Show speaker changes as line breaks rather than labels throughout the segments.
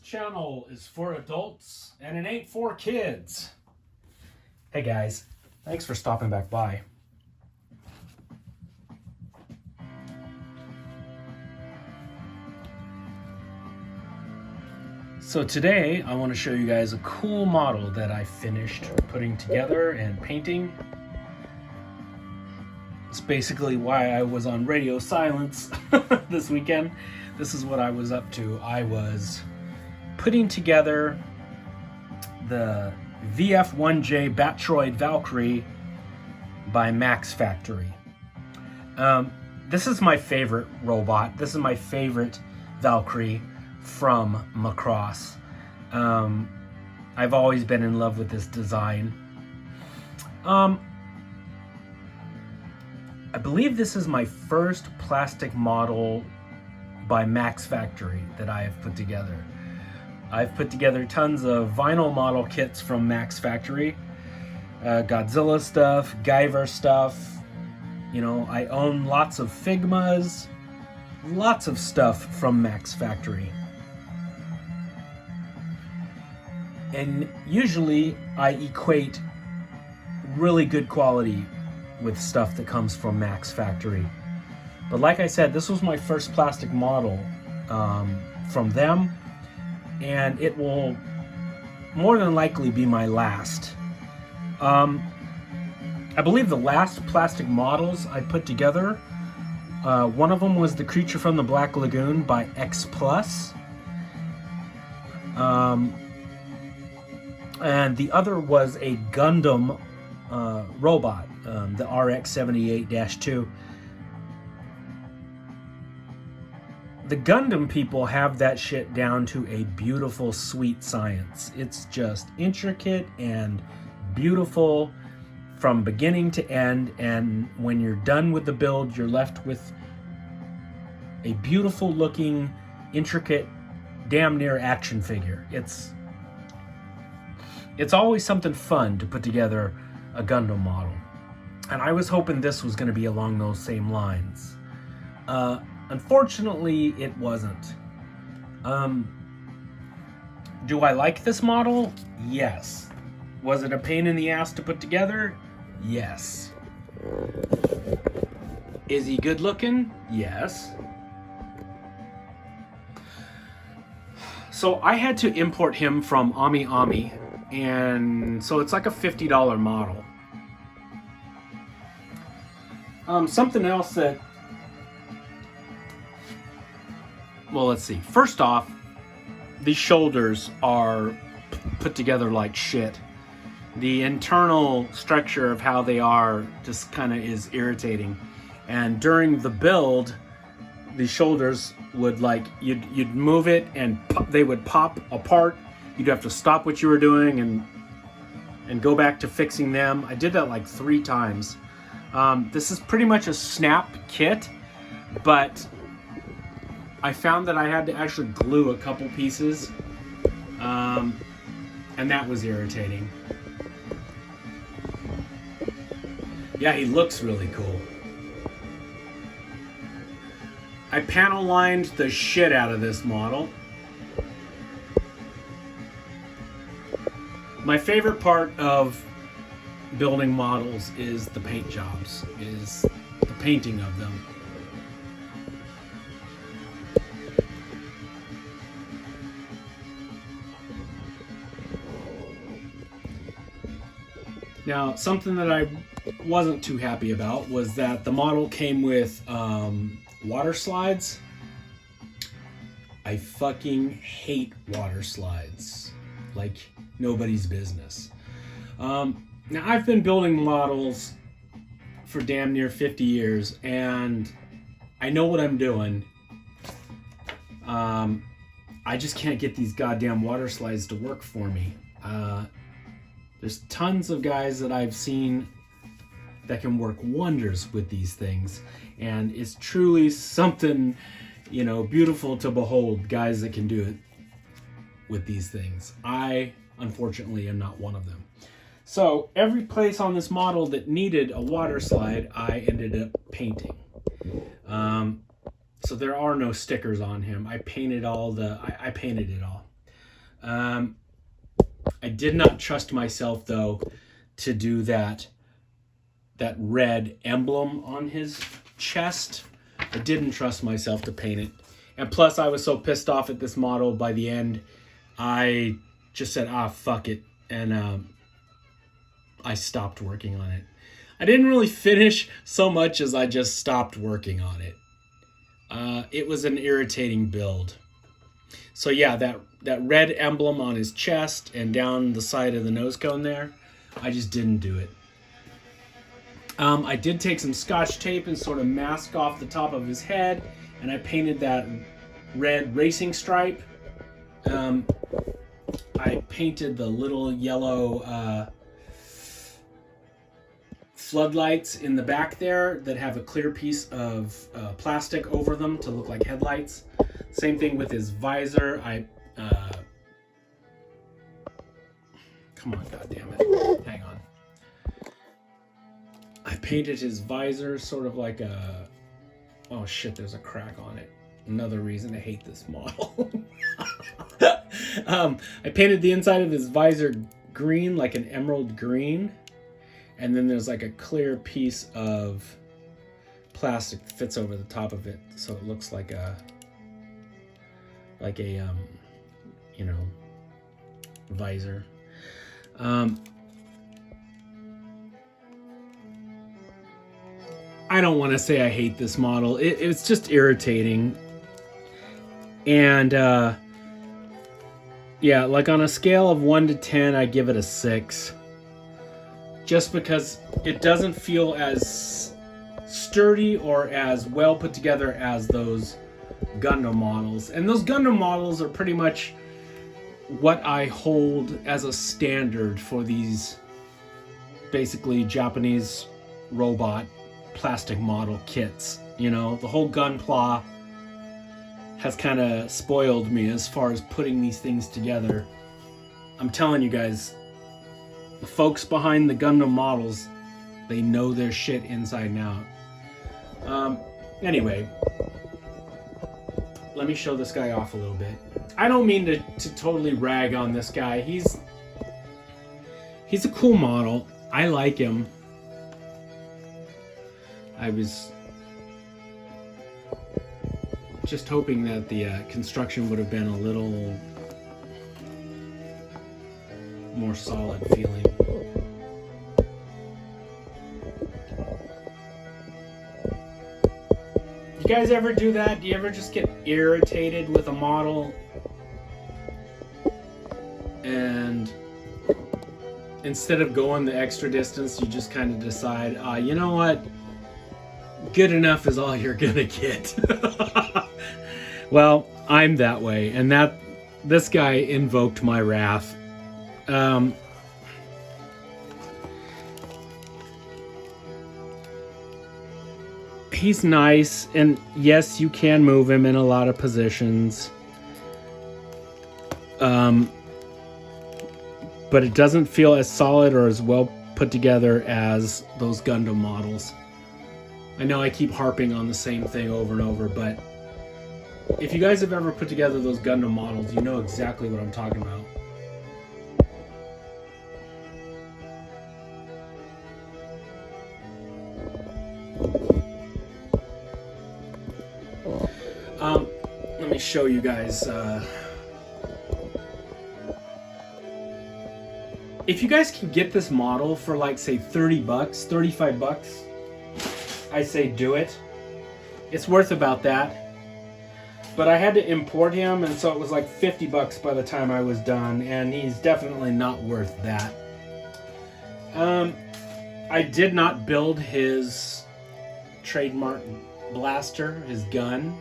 channel is for adults and it ain't for kids. Hey guys, thanks for stopping back by. So today I want to show you guys a cool model that I finished putting together and painting. It's basically why I was on radio silence this weekend. This is what I was up to. I was putting together the VF-1J Battroid Valkyrie by Max Factory. This is my favorite robot. This is my favorite Valkyrie from Macross. I've always been in love with this design. I believe this is my first plastic model by Max Factory that I have put together. I've put together tons of vinyl model kits from Max Factory. Godzilla stuff, Guyver stuff. You know, I own lots of Figmas. Lots of stuff from Max Factory. And usually I equate really good quality with stuff that comes from Max Factory. But like I said, this was my first plastic model from them, and it will more than likely be my last. I believe the last plastic models I put together, one of them was the Creature from the Black Lagoon by X Plus. And the other was a Gundam robot, the RX-78-2. The Gundam people have that shit down to a beautiful, sweet science. It's just intricate and beautiful from beginning to end, and when you're done with the build, you're left with a beautiful looking, intricate, damn near action figure. It's always something fun to put together a Gundam model. And I was hoping this was going to be along those same lines. Unfortunately, it wasn't. Do I like this model? Yes. Was it a pain in the ass to put together? Yes. Is he good looking? Yes. So I had to import him from Ami, and so it's like a $50 model. Something else that, well, let's see. First off, these shoulders are put together like shit. The internal structure of how they are just kind of is irritating. And during the build, the shoulders would, like, you'd move it and they would pop apart. You'd have to stop what you were doing and go back to fixing them. I did that like 3 times. This is pretty much a snap kit, but I found that I had to actually glue a couple pieces, and that was irritating. Yeah, he looks really cool. I panel lined the shit out of this model. My favorite part of building models is the paint jobs, is the painting of them. Now, something that I wasn't too happy about was that the model came with water slides. I fucking hate water slides like nobody's business. Now, I've been building models for damn near 50 years, and I know what I'm doing. I just can't get these goddamn water slides to work for me. There's tons of guys that I've seen that can work wonders with these things, and it's truly something, you know, beautiful to behold, guys that can do it with these things. I, unfortunately, am not one of them. So every place on this model that needed a water slide, I ended up painting. So there are no stickers on him. I painted it all. I did not trust myself though to do that red emblem on his chest. I didn't trust myself to paint it. And plus I was so pissed off at this model by the end, I just said, fuck it. And I stopped working on it. I didn't really finish so much as I just stopped working on it. It was an irritating build. So yeah, that red emblem on his chest and down the side of the nose cone there, I just didn't do it. I did take some Scotch tape and sort of mask off the top of his head, and I painted that red racing stripe. I painted the little yellow floodlights in the back there that have a clear piece of plastic over them to look like headlights. Same thing with his visor. Come on, goddammit. Hang on. I painted his visor sort of like a... Oh shit, there's a crack on it. Another reason to hate this model. I painted the inside of his visor green, like an emerald green. And then there's like a clear piece of plastic that fits over the top of it. So it looks like a you know, visor. I don't want to say I hate this model. It's just irritating. And yeah, like on a scale of 1 to 10, I give it a 6. Just because it doesn't feel as sturdy or as well put together as those Gundam models. And those Gundam models are pretty much what I hold as a standard for these basically Japanese robot plastic model kits. You know, the whole Gunpla has kind of spoiled me as far as putting these things together. I'm telling you guys, the folks behind the Gundam models, they know their shit inside and out. Anyway, let me show this guy off a little bit. I don't mean to totally rag on this guy. He's a cool model. I like him. I was just hoping that the construction would have been a little more solid feeling. You guys ever do that? Do you ever just get irritated with a model and instead of going the extra distance, you just kind of decide, you know what? Good enough is all you're gonna get. Well, I'm that way, and this guy invoked my wrath. He's nice, and yes, you can move him in a lot of positions. But it doesn't feel as solid or as well put together as those Gundam models. I know I keep harping on the same thing over and over, but if you guys have ever put together those Gundam models, you know exactly what I'm talking about. Let me show you guys. If you guys can get this model for like, say, 30 bucks, 35 bucks, I say do it. It's worth about that. But I had to import him, and so it was like 50 bucks by the time I was done, and he's definitely not worth that. I did not build his trademark blaster, his gun.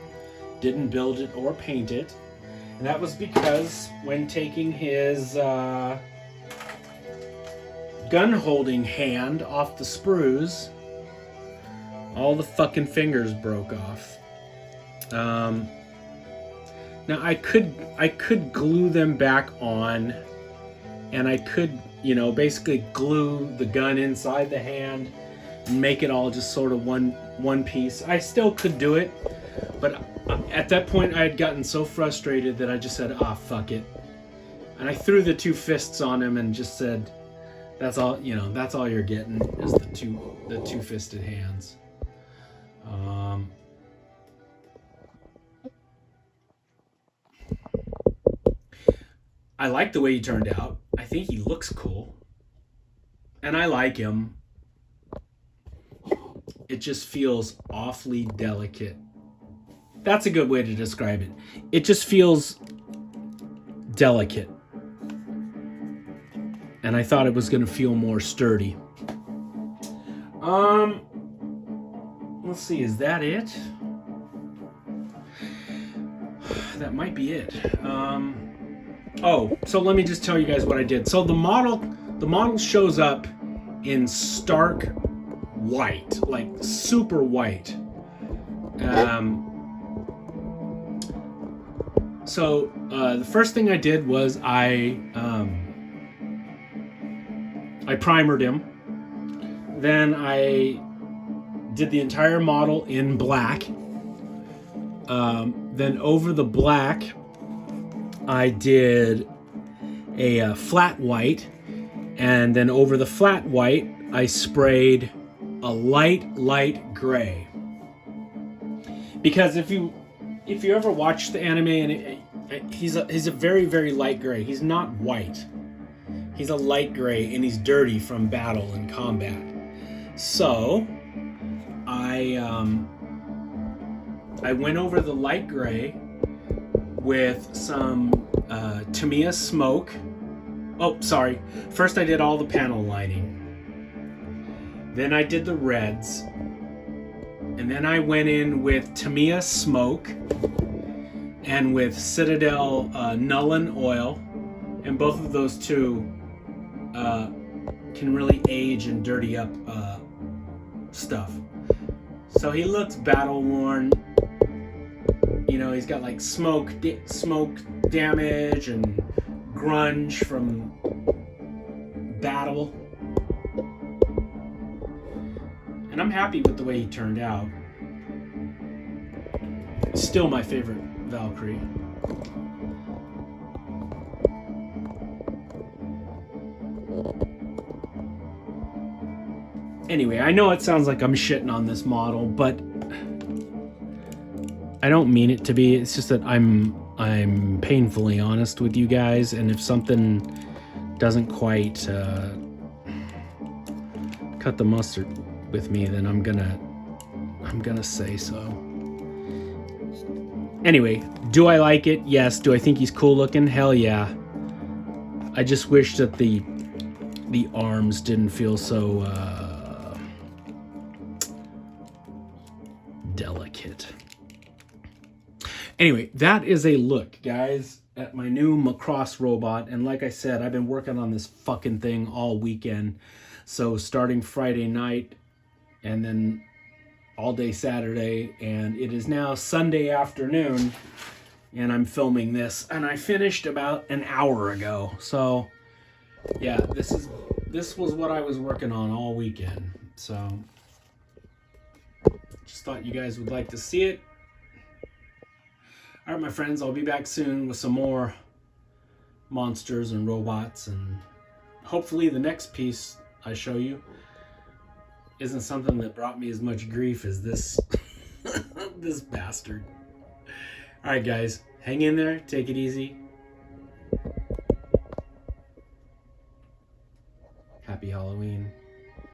Didn't build it or paint it. And that was because when taking his gun holding hand off the sprues, all the fucking fingers broke off. Now I could glue them back on, and I could, you know, basically glue the gun inside the hand and make it all just sort of one piece. I still could do it, but at that point I had gotten so frustrated that I just said, fuck it. And I threw the two fists on him and just said, that's all, you know, that's all you're getting is the two-fisted hands. I like the way he turned out. I think he looks cool. And I like him. It just feels awfully delicate. That's a good way to describe it. It just feels delicate. And I thought it was going to feel more sturdy. Let's see, is that it? That might be it. Oh, so let me just tell you guys what I did. So the model shows up in stark white, like super white. So the first thing I did was I primered him. Then I did the entire model in black. Then over the black, I did a flat white, and then over the flat white, I sprayed a light gray. Because if you ever watch the anime, and he's a very light gray. He's not white. He's a light gray, and he's dirty from battle and combat. So I went over the light gray with some Tamiya smoke. Oh, sorry. First I did all the panel lining. Then I did the reds. And then I went in with Tamiya smoke and with Citadel Nuln oil. And both of those two can really age and dirty up stuff. So he looks battle worn. You know, he's got like smoke damage and grunge from battle. And I'm happy with the way he turned out. Still my favorite Valkyrie. Anyway, I know it sounds like I'm shitting on this model, but I don't mean it to be. It's just that I'm painfully honest with you guys, and if something doesn't quite cut the mustard with me, then I'm gonna say so. Anyway, do I like it? Yes. Do I think he's cool looking? Hell yeah. I just wish that the arms didn't feel so delicate. Anyway, that is a look, guys, at my new Macross robot. And like I said, I've been working on this fucking thing all weekend. So starting Friday night and then all day Saturday. And it is now Sunday afternoon and I'm filming this. And I finished about an hour ago. So yeah, this was what I was working on all weekend. So just thought you guys would like to see it. All right, my friends, I'll be back soon with some more monsters and robots, and hopefully the next piece I show you isn't something that brought me as much grief as this this bastard. All right, guys, hang in there, take it easy. Happy Halloween.